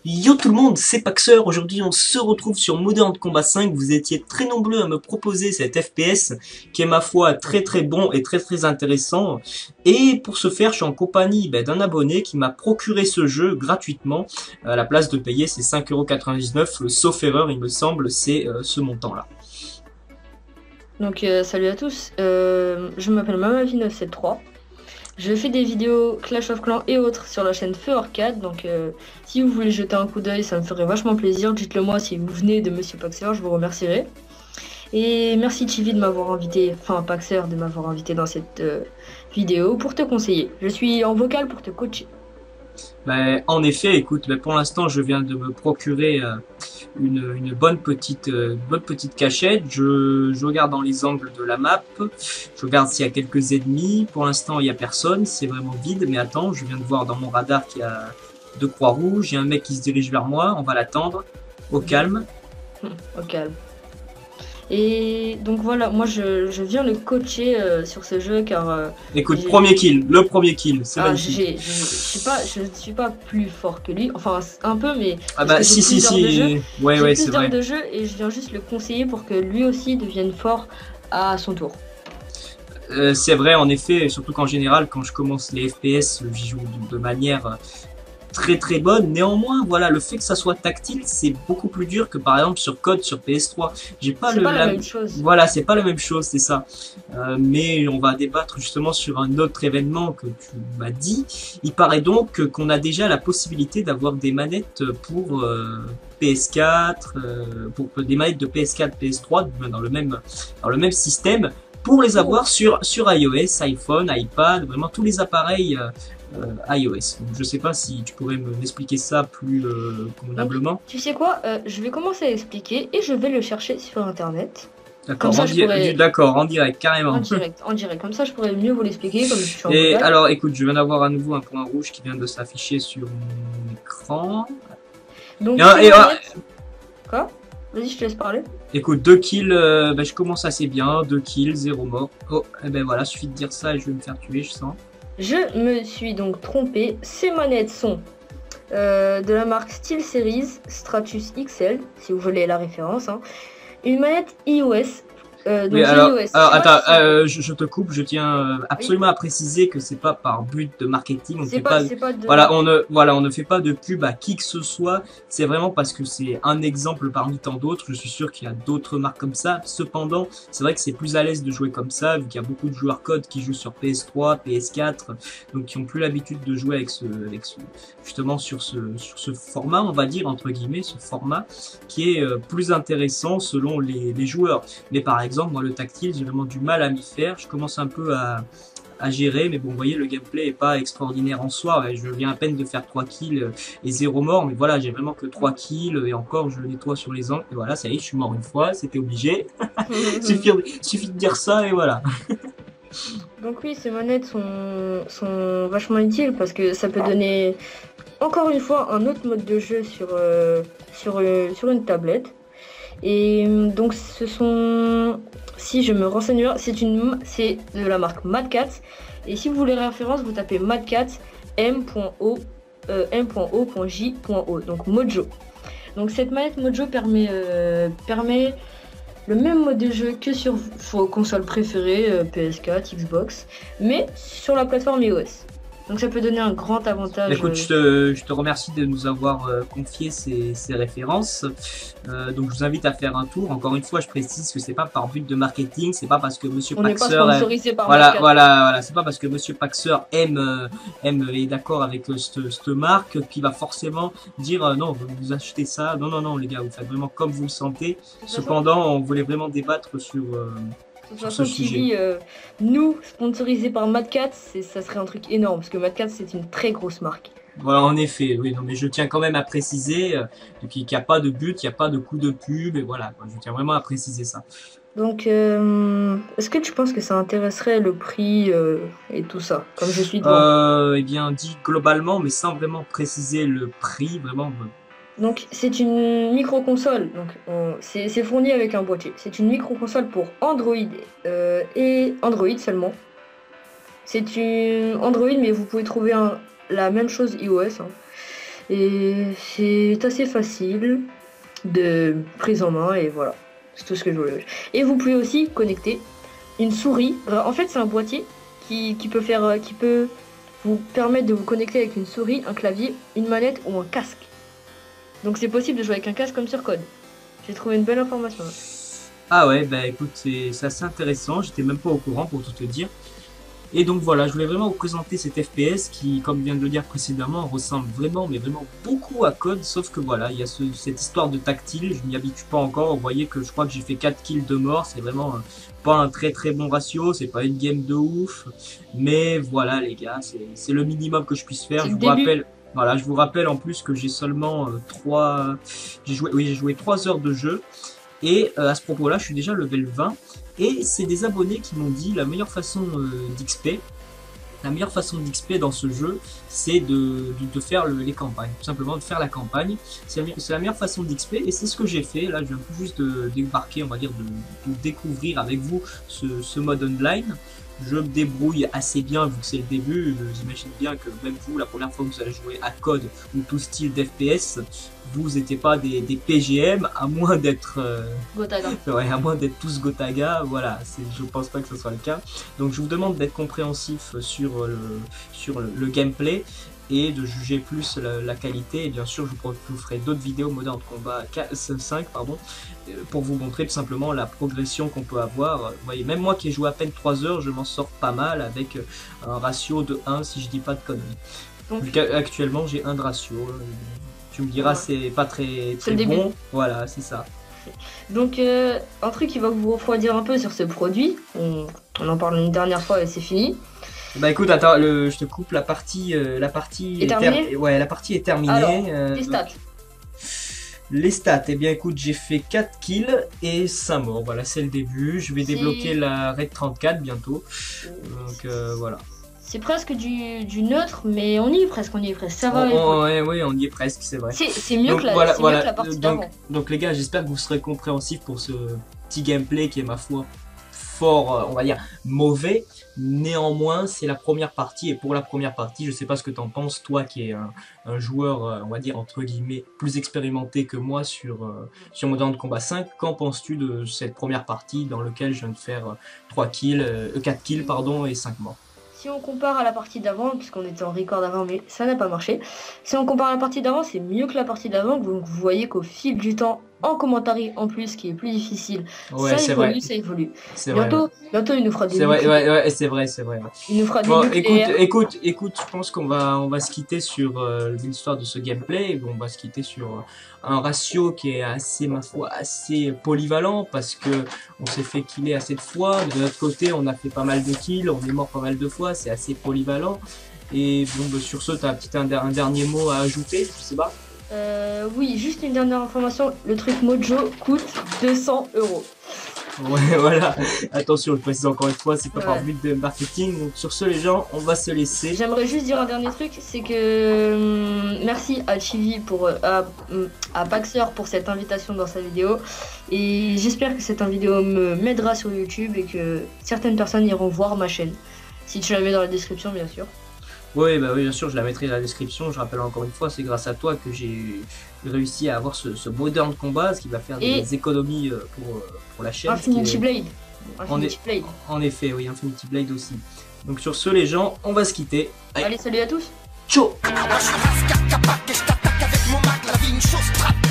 Yo tout le monde, c'est Paxer. Aujourd'hui on se retrouve sur Modern Combat 5. Vous étiez très nombreux à me proposer cet FPS qui est ma foi très très bon et très très intéressant. Et pour ce faire, je suis en compagnie d'un abonné qui m'a procuré ce jeu gratuitement. À la place de payer ces 5,99 €, sauf erreur il me semble, c'est ce montant-là. Donc salut à tous, je m'appelle Mamavi973. Je fais des vidéos Clash of Clans et autres sur la chaîne Feu Arcade. Donc si vous voulez jeter un coup d'œil, ça me ferait vachement plaisir. Dites-le moi si vous venez de Monsieur Paxer, je vous remercierai. Et merci Chivi de m'avoir invité, enfin Paxer de m'avoir invité dans cette vidéo pour te conseiller. Je suis en vocal pour te coacher. En effet, écoute, pour l'instant je viens de me procurer une bonne petite cachette. Je regarde dans les angles de la map, je regarde s'il y a quelques ennemis. Pour l'instant, il y a personne, c'est vraiment vide. Mais attends, je viens de voir dans mon radar qu'il y a deux croix rouges. Il y a un mec qui se dirige vers moi. On va l'attendre au calme. Au calme. Et donc voilà, moi je viens le coacher sur ce jeu car Écoute, premier kill, le premier kill, c'est magnifique. je ne suis pas plus fort que lui, enfin un peu, mais Ah parce que j'ai si si plus d'heures de jeu, si, ouais plus c'est d'heures vrai. de jeu et je viens juste le conseiller pour que lui aussi devienne fort à son tour. C'est vrai en effet, surtout qu'en général, quand je commence les FPS, j'y joue de manière très très bonne. Néanmoins, voilà, le fait que ça soit tactile, c'est beaucoup plus dur que par exemple sur Code sur PS3. J'ai pas C'est le pas la la... même chose. Voilà, c'est pas la même chose, c'est ça. Mais on va débattre justement sur un autre événement que tu m'as dit. Il paraît donc qu'on a déjà la possibilité d'avoir des manettes pour PS4, pour des manettes de PS4, PS3 dans le même système pour les Oh. avoir sur iOS, iPhone, iPad, vraiment tous les appareils iOS. Donc, je sais pas si tu pourrais m'expliquer ça plus Donc convenablement. tu sais quoi, je vais commencer à expliquer et je vais le chercher sur internet. Comme D'accord, ça je pourrais d'accord, en direct, en carrément. direct, en direct. Comme ça je pourrais mieux vous l'expliquer comme je suis en Et vocal. alors, écoute, je viens d'avoir à nouveau un point rouge qui vient de s'afficher sur mon écran. Donc ces manettes. Quoi? Vas-y, je te laisse parler. Écoute, deux kills, je commence assez bien, deux kills, zéro mort. Oh, et ben voilà, suffit de dire ça et je vais me faire tuer, je sens. Je me suis donc trompé. Ces manettes sont de la marque SteelSeries Stratus XL, si vous voulez la référence, hein. Une manette iOS. Oui, Donc j'ai iOS. Je alors sais pas attends, si. je te coupe, je tiens Oui. absolument à préciser que c'est pas par but de marketing, on ne fait pas, C'est pas de voilà, marque. on ne fait pas de pub à qui que ce soit, c'est vraiment parce que c'est un exemple parmi tant d'autres, je suis sûr qu'il y a d'autres marques comme ça, cependant, c'est vrai que c'est plus à l'aise de jouer comme ça, vu qu'il y a beaucoup de joueurs code qui jouent sur PS3, PS4, donc qui ont plus l'habitude de jouer justement sur ce format, on va dire, entre guillemets, ce format, qui est plus intéressant selon les joueurs. Mais par exemple, moi, le tactile, j'ai vraiment du mal à m'y faire. Je commence un peu à gérer, mais bon, vous voyez, le gameplay est pas extraordinaire en soi. Ouais, je viens à peine de faire 3 kills et zéro mort, mais voilà, j'ai vraiment que 3 kills et encore, je le nettoie sur les angles. Et voilà, ça y est, je suis mort une fois, c'était obligé. Suffit de dire ça et voilà. Donc oui, ces manettes sont vachement utiles parce que ça peut donner encore une fois un autre mode de jeu sur une tablette. Et donc ce sont, si je me renseigne bien, c'est de la marque Mad Cat. Et si vous voulez référence, vous tapez Mad Cat M.O M.O.J.O. Donc Mojo. Donc cette manette Mojo permet le même mode de jeu que sur vos consoles préférées, PS4, Xbox, mais sur la plateforme iOS. Donc ça peut donner un grand avantage. Écoute, je te remercie de nous avoir confié ces références. Donc, je vous invite à faire un tour. Encore une fois, je précise que c'est pas par but de marketing, c'est pas parce que Monsieur On n'est pas Paxer, sponsorisé par Mad Cat. voilà, c'est pas parce que Monsieur Paxer aime et est d'accord avec cette marque qu'il va forcément dire non, vous achetez ça. Non, non, non, les gars, vous faites vraiment comme vous le sentez. De toute façon, Cependant, on voulait vraiment débattre de toute sur ce façon, sujet. TV, nous, sponsorisés par Mad Cat, ça serait un truc énorme, parce que Mad Cat, c'est une très grosse marque. Voilà, en effet, oui, non, mais je tiens quand même à préciser qu'il n'y a pas de but, il n'y a pas de coup de pub, et voilà, quoi, je tiens vraiment à préciser ça. Donc, est-ce que tu penses que ça intéresserait le prix et tout ça, comme je suis devant? Eh bien, dit globalement, mais sans vraiment préciser le prix, vraiment. Donc, c'est une micro-console, donc c'est fourni avec un boîtier. C'est une micro-console pour Android et Android seulement. C'est une Android, mais vous pouvez trouver la même chose iOS, hein. Et c'est assez facile de prise en main et voilà. C'est tout ce que je voulais. Et vous pouvez aussi connecter une souris. En fait, c'est un boîtier qui peut vous permettre de vous connecter avec une souris, un clavier, une manette ou un casque. Donc c'est possible de jouer avec un casque comme sur Code. J'ai trouvé une belle information. Ah ouais, bah écoute, c'est assez intéressant, j'étais même pas au courant pour tout te dire. Et donc voilà, je voulais vraiment vous présenter cet FPS qui, comme je viens de le dire précédemment, ressemble vraiment, mais vraiment beaucoup à Code, sauf que voilà, il y a cette histoire de tactile, je m'y habitue pas encore, vous voyez que je crois que j'ai fait 4 kills de mort, c'est vraiment pas un très très bon ratio, c'est pas une game de ouf, mais voilà les gars, c'est le minimum que je puisse faire, je vous rappelle... Voilà, je vous rappelle en plus que j'ai seulement j'ai joué 3 heures de jeu. Et à ce propos-là, je suis déjà level 20. Et c'est des abonnés qui m'ont dit la meilleure façon d'XP. La meilleure façon d'XP dans ce jeu, c'est de faire les campagnes. Tout simplement de faire la campagne. C'est la meilleure façon d'XP et c'est ce que j'ai fait. Là, je viens tout juste de débarquer, on va dire, de découvrir avec vous ce mode online. Je me débrouille assez bien vu que c'est le début. J'imagine bien que même vous, la première fois que vous allez jouer à Code ou tout style d'FPS, vous n'étiez pas des PGM, à moins d'être Gotaga. Ouais, à moins d'être tous Gotaga, voilà, je pense pas que ce soit le cas. Donc je vous demande d'être compréhensif sur le gameplay et de juger plus la qualité. Et bien sûr, je vous ferai d'autres vidéos Modern Combat 5, pardon, pour vous montrer tout simplement la progression qu'on peut avoir. Vous voyez, même moi qui ai joué à peine 3 heures, je m'en sors pas mal avec un ratio de 1 si je dis pas de conneries. Donc actuellement, j'ai 1 de ratio. Tu me diras, c'est pas très bon. Voilà, c'est ça. Donc, un truc qui va vous refroidir un peu sur ce produit, on en parle une dernière fois et c'est fini. Bah écoute, attends, je te coupe, la partie est terminée. Ouais, la partie est terminée. Alors, les stats. Les stats, eh bien écoute, j'ai fait 4 kills et 5 morts. Voilà, c'est le début. Je vais débloquer la raid 34 bientôt. Donc voilà. C'est presque du neutre, mais on y est presque, Ça va. Ouais, on y est presque, c'est vrai. C'est mieux, que la partie d'avant. Donc les gars, j'espère que vous serez compréhensifs pour ce petit gameplay qui est, ma foi, fort, on va dire, mauvais. Néanmoins, c'est la première partie, et pour la première partie, je sais pas ce que t'en penses, toi qui es un joueur, on va dire, entre guillemets, plus expérimenté que moi sur Modern Combat 5, qu'en penses-tu de cette première partie dans laquelle je viens de faire 4 kills pardon, et 5 morts? Si on compare à la partie d'avant, puisqu'on était en record avant, mais ça n'a pas marché. Si on compare à la partie d'avant, c'est mieux que la partie d'avant. Donc vous voyez qu'au fil du temps, en commentaire en plus, qui est plus difficile, ouais, ça évolue. Bientôt, il nous fera des c'est vrai, c'est vrai. Il nous fera bon, des écoute, je pense qu'on va se quitter sur l'histoire de ce gameplay. On va se quitter sur un ratio qui est assez, ma foi, assez polyvalent parce que on s'est fait killer assez de fois. De notre côté, on a fait pas mal de kills, on est mort pas mal de fois, c'est assez polyvalent. Et bon, bah, sur ce, tu as un dernier mot à ajouter, je sais pas. Oui, juste une dernière information, le truc Mojo coûte 200 €. Ouais, voilà, attention, je précise encore une fois, c'est pas par but de marketing. Donc sur ce, les gens, on va se laisser. J'aimerais juste dire un dernier truc, c'est que merci à Chivi à Paxer pour cette invitation dans sa vidéo. Et j'espère que cette vidéo m'aidera sur YouTube et que certaines personnes iront voir ma chaîne. Si tu la mets dans la description, bien sûr. Oui, bah oui, bien sûr, je la mettrai dans la description. Je rappelle encore une fois, c'est grâce à toi que j'ai réussi à avoir ce Modern Combat, ce qui va faire des économies pour la chaîne. Infinity Blade. En effet, oui, Infinity Blade aussi. Donc sur ce, les gens, on va se quitter. Allez, salut à tous. Ciao. Moi je suis Raska, Kapak et je t'attaque avec mon mag, la vie une chose trappe.